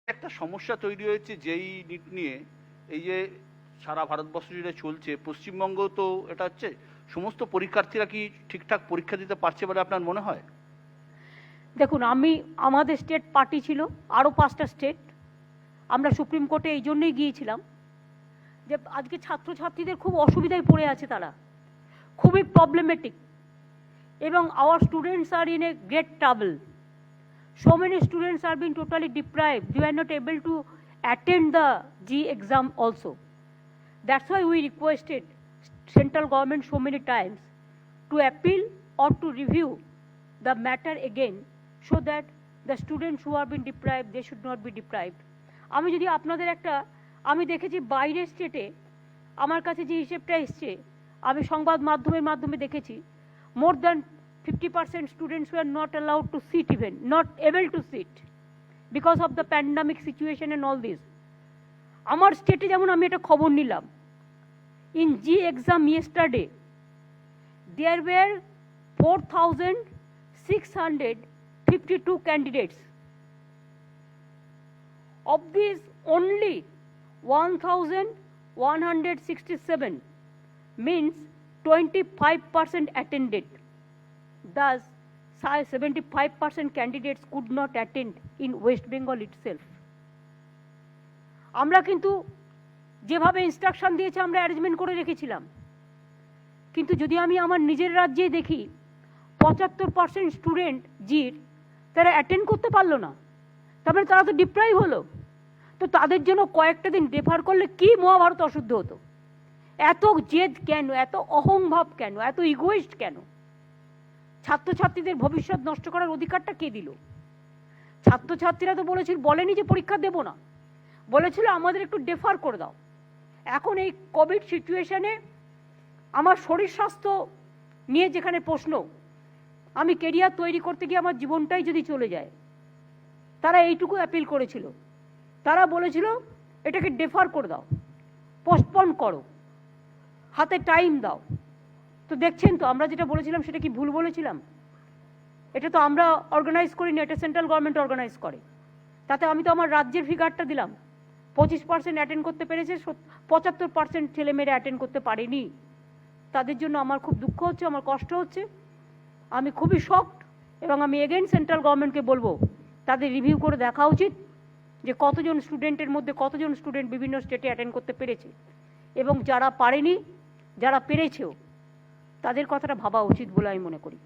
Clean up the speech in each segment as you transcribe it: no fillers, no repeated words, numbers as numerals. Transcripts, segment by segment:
একটা সমস্যা তৈরি হয়েছে যেই নিট নিয়ে, এই যে সারা ভারতবর্ষ জুড়ে চলছে, পশ্চিমবঙ্গ তো এটা হচ্ছে, সমস্ত পরীক্ষার্থীরা কি ঠিকঠাক পরীক্ষা দিতে পারছে বলে আপনার মনে হয়? দেখুন, আমাদের স্টেট পার্টি ছিল, আরও 5টা স্টেট। আমরা সুপ্রিম কোর্টে এই জন্যই গিয়েছিলাম যে আজকে ছাত্রছাত্রীদের খুব অসুবিধায় পড়ে আছে, তারা খুবই প্রবলেমেটিক, এবং our students are in a great trouble. So many students are being totally deprived. They are not able to attend the G exam also. That's why we requested central government so many times to appeal or to review the matter again, so that the students who are being deprived, they should not be deprived. আমি যদি আপনাদের আমি দেখেছি বাইরের স্টেটে, আমার কাছে যে হিসেবটা এসছে, আমি সংবাদ মাধ্যমের মাধ্যমে দেখেছি, more than 50% students were not allowed to sit, even not able to sit because of the pandemic situation and all this. আমার স্টেটে যেমন আমি এটা খবর নিলাম, in G exam yesterday there were 4,652 candidates. Of these only 1,167, means 25% attended. Thus 75% candidates could not attend in West Bengal itself. আমরা কিন্তু যেভাবে ইনস্ট্রাকশন দিয়েছে আমরা অ্যারেঞ্জমেন্ট করে রেখেছিলাম, কিন্তু যদি আমি আমার নিজের রাজ্যে দেখি 75% স্টুডেন্ট জির তারা অ্যাটেন্ড করতে পারলো না, তারপরে তারা তো ডিপ্রাইভ হলো। তো তাদের জন্য কয়েকটা দিন ডেফার করলে কি মহাভারত অশুদ্ধ হতো? এত জেদ কেন, এত অহংভাব কেন, এত ইগোইস্ট কেন? ছাত্রছাত্রীদের ভবিষ্যৎ নষ্ট করার অধিকারটা কে দিল? ছাত্রছাত্রীরা তো বলেনি যে পরীক্ষা দেব না, বলেছিল আমাদের একটু ডেফার করে দাও। এখন এই কোভিড সিচুয়েশনে আমার শরীর স্বাস্থ্য নিয়ে যেখানে প্রশ্ন, আমি কেরিয়ার তৈরি করতে গিয়ে আমার জীবনটাই যদি চলে যায়, তারা এইটুকু অ্যাপিল করেছিল। তারা বলেছিল এটাকে ডেফার করে দাও, পোস্টপন করো, হাতে টাইম দাও। তো দেখছেন তো আমরা যেটা বলেছিলাম সেটা কি ভুল বলেছিলাম? এটা তো আমরা অর্গানাইজ করিনি, এটা সেন্ট্রাল গভর্নমেন্ট অর্গানাইজ করে। তাতে আমি তো আমার রাজ্যের ফিগারটা দিলাম, 25% অ্যাটেন্ড করতে পেরেছে, 75% ছেলেমেয়েরা অ্যাটেন্ড করতে পারেনি। তাদের জন্য আমার খুব দুঃখ হচ্ছে, আমার কষ্ট হচ্ছে, আমি খুবই শকড। এবং আমি এগেইন সেন্ট্রাল গভর্নমেন্টকে বলবো তাদের রিভিউ করে দেখা উচিত যে কতজন স্টুডেন্টের মধ্যে কতজন স্টুডেন্ট বিভিন্ন স্টেটে অ্যাটেন্ড করতে পেরেছে, এবং যারা পারেনি, যারা পেরেছেও, তাদের কথাটা ভাবা উচিত বলে আমি মনে করি।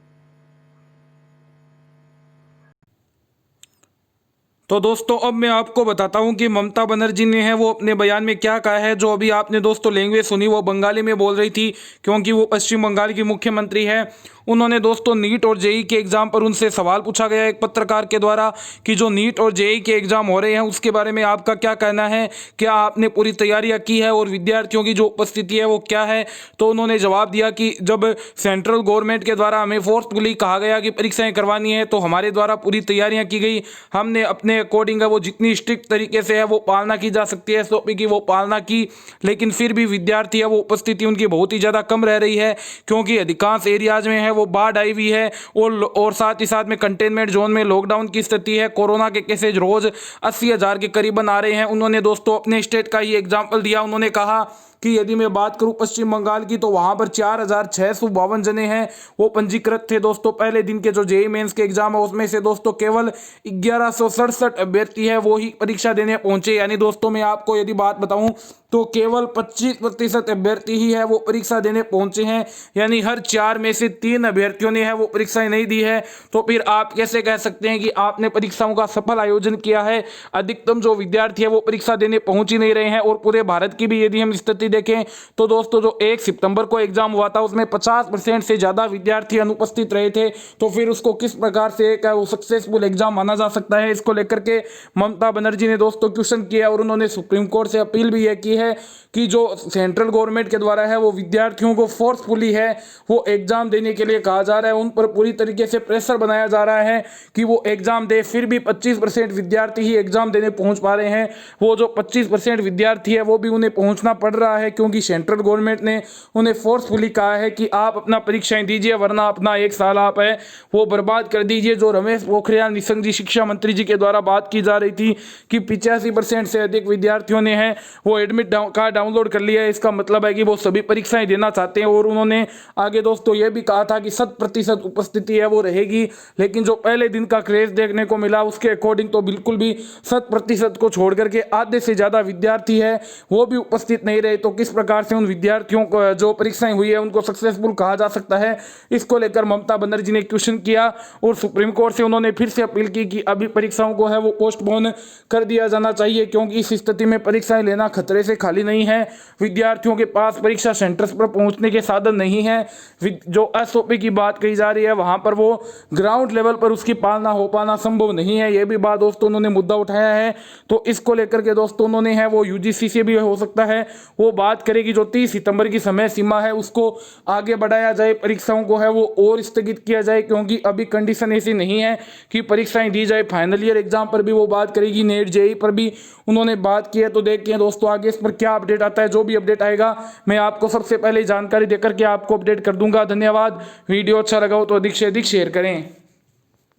तो दोस्तों अब मैं आपको बताता हूं कि ममता बनर्जी ने है वो अपने बयान में क्या कहा है। जो अभी आपने दोस्तों लैंग्वेज सुनी वो बंगाली में बोल रही थी, क्योंकि वो पश्चिम बंगाल की मुख्यमंत्री है। उन्होंने दोस्तों नीट और जेई के एग्ज़ाम पर उनसे सवाल पूछा गया एक पत्रकार के द्वारा कि जो नीट और जेई के एग्ज़ाम हो रहे हैं उसके बारे में आपका क्या कहना है, क्या आपने पूरी तैयारियां की है और विद्यार्थियों की जो उपस्थिति है वो क्या है। तो उन्होंने जवाब दिया कि जब सेंट्रल गवर्नमेंट के द्वारा हमें फोर्सफुली कहा गया कि परीक्षाएँ करवानी है तो हमारे द्वारा पूरी तैयारियाँ की गई। हमने अपने अकॉर्डिंग है वो जितनी स्ट्रिक्ट तरीके से है वो पालना की जा सकती है SOP की वो पालना की, लेकिन फिर भी विद्यार्थी है वो उपस्थिति उनकी बहुत ही ज़्यादा कम रह रही है, क्योंकि अधिकांश एरियाज में है वो बाढ़ आई हुई है और साथ ही साथ में कंटेनमेंट जोन में लॉकडाउन की स्थिति है। कोरोना के केसेज रोज़ 80,000 के करीबन आ रहे हैं। उन्होंने दोस्तों अपने स्टेट का ही एग्जाम्पल दिया। उन्होंने कहा कि यदि मैं बात करूं पश्चिम बंगाल की तो वहां पर 4,652 जने हैं वो पंजीकृत थे दोस्तों। पहले दिन के जो जेईई मेंस के एग्जाम है उसमें से दोस्तों केवल 1167 अभ्यर्थी है वो ही परीक्षा देने पहुंचे। यानी दोस्तों मैं आपको यदि बात बताऊं तो केवल 25% अभ्यर्थी ही है वो परीक्षा देने पहुंचे हैं, यानी हर 4 में से 3 अभ्यर्थियों ने है वो परीक्षाएं नहीं दी है। तो फिर आप कैसे कह सकते हैं कि आपने परीक्षाओं का सफल आयोजन किया है? अधिकतम जो विद्यार्थी है वो परीक्षा देने पहुंच ही नहीं रहे हैं। और पूरे भारत की भी यदि हम स्थिति देखें तो दोस्तों जो 1 सितंबर को एग्जाम हुआ था उसमें 50% से ज़्यादा विद्यार्थी अनुपस्थित रहे थे, तो फिर उसको किस प्रकार से एक सक्सेसफुल एग्जाम माना जा सकता है? इसको लेकर के ममता बनर्जी ने दोस्तों क्वेश्चन किया और उन्होंने सुप्रीम कोर्ट से अपील भी यह की है कि जो सेंट्रल गवर्नमेंट के द्वारा है वो विद्यार्थियों को फोर्सफुली है वो एग्ज़ाम देने के लिए कहा जा रहा है, उन पर पूरी तरीके से प्रेशर बनाया जा रहा है कि वो एग्ज़ाम दे। फिर भी 25% विद्यार्थी ही एग्ज़ाम देने पहुंच पा रहे हैं। वो जो 25% विद्यार्थी है वो भी उन्हें पहुंचना पड़ रहा है क्योंकि सेंट्रल गवर्नमेंट ने उन्हें फोर्सफुली कहा है कि आप अपना परीक्षाएं दीजिए, वरना अपना 1 साल आप है वो बर्बाद कर दीजिए। जो रमेश पोखरियाल निशंक जी शिक्षा मंत्री जी के द्वारा बात की जा रही थी कि 85% से अधिक विद्यार्थियों ने है वो एडमिट कार्ड डाउनलोड कर लिया है, इसका मतलब है कि वो सभी परीक्षाएं देना चाहते हैं। और उन्होंने आगे दोस्तों ये भी कहा था कि 100% उपस्थिति है वो रहेगी, लेकिन जो पहले दिन का क्रेज देखने को मिला उसके अकॉर्डिंग तो बिल्कुल भी 100% को छोड़ करके आधे से ज़्यादा विद्यार्थी है वो भी उपस्थित नहीं रहे। तो किस प्रकार से उन विद्यार्थियों को जो परीक्षाएं हुई है उनको सक्सेसफुल कहा जा सकता है, इसको लेकर ममता बनर्जी ने क्वेश्चन किया और सुप्रीम कोर्ट से उन्होंने फिर से अपील की कि अभी परीक्षाओं को है वो पोस्टपोन कर दिया जाना चाहिए, क्योंकि इस स्थिति में परीक्षाएं लेना खतरे से खाली नहीं है। विद्यार्थियों के पास परीक्षा सेंटर्स पर पहुंचने के साधन नहीं है। जो एसओपी की बात कही जा रही है वहां पर वो ग्राउंड लेवल पर उसकी पालना हो पाना संभव नहीं है। ये भी बात दोस्तों उन्होंने मुद्दा उठाया है। तो इसको लेकर के दोस्तों उन्होंने है वो यूजीसी से भी हो सकता है वो बात करेगी जो 30 सितंबर की समय सीमा है उसको आगे बढ़ाया जाए, परीक्षाओं को है वो और स्थगित किया जाए, क्योंकि अभी कंडीशन ऐसी नहीं है कि परीक्षाएं दी जाए। फाइनल ईयर एग्जाम पर भी वो बात करेगी, नेट जेई पर भी उन्होंने बात की है। तो देखिए दोस्तों आगे इस पर क्या अपडेट आता है। जो भी अपडेट आएगा मैं आपको सबसे पहले जानकारी देकर के आपको अपडेट कर दूंगा। धन्यवाद। वीडियो अच्छा लगा हो तो अधिक से अधिक शेयर करें।